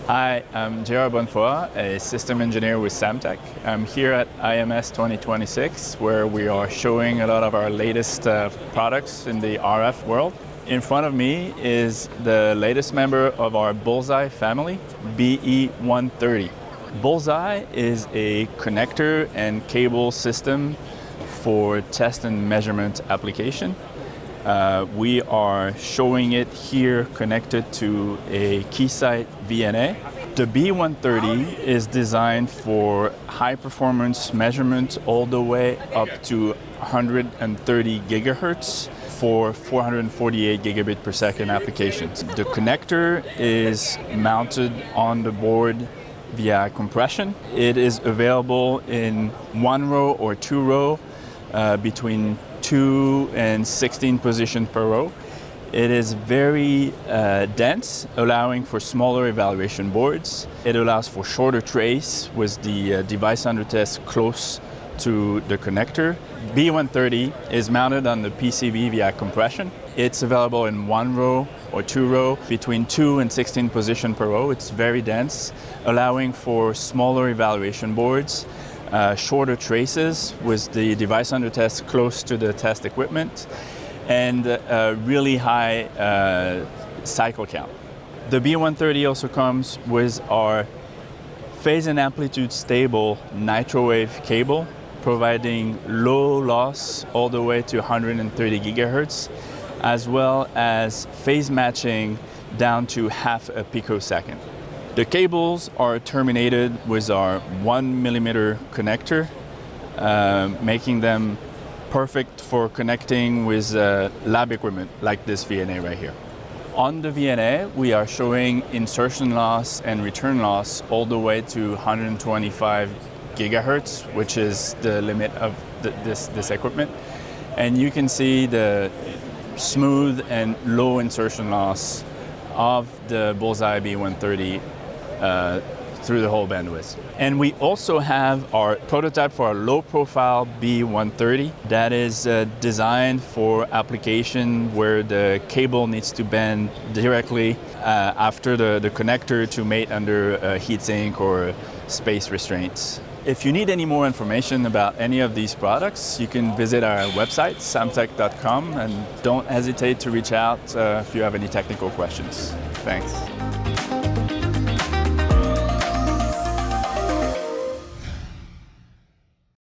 Hi, I'm J.R. Bonfoy, a system engineer with Samtec. I'm here at IMS 2026, where we are showing a lot of our latest products in the RF world. In front of me is the latest member of our Bulls Eye family, BE130. Bulls Eye is a connector and cable system for test and measurement application. We are showing it here connected to a Keysight VNA. The BE130 is designed for high performance measurement all the way up to 130 gigahertz for 448 gigabit per second applications. The connector is mounted on the board via compression. It is available in 1 row or 2 row between 2 and 16 positions per row. It is very dense, allowing for smaller evaluation boards. It allows for shorter trace with the device under test close to the connector. BE130 is mounted on the PCB via compression. It's available in 1 row or 2 row between 2 and 16 positions per row. It's very dense, allowing for smaller evaluation boards, shorter traces with the device under test close to the test equipment, and a really high cycle count. The BE130 also comes with our phase and amplitude stable Nitrowave cable, providing low loss all the way to 130 gigahertz, as well as phase matching down to half a picosecond. The cables are terminated with our 1 millimeter connector, making them perfect for connecting with lab equipment like this VNA right here. On the VNA, we are showing insertion loss and return loss all the way to 125 gigahertz, which is the limit of this equipment. And you can see the smooth and low insertion loss of the Bulls Eye BE130 through the whole bandwidth. And we also have our prototype for our low-profile BE130 that is designed for application where the cable needs to bend directly after the connector to mate under a heatsink or space restraints. If you need any more information about any of these products, you can visit our website, samtec.com, and don't hesitate to reach out if you have any technical questions. Thanks.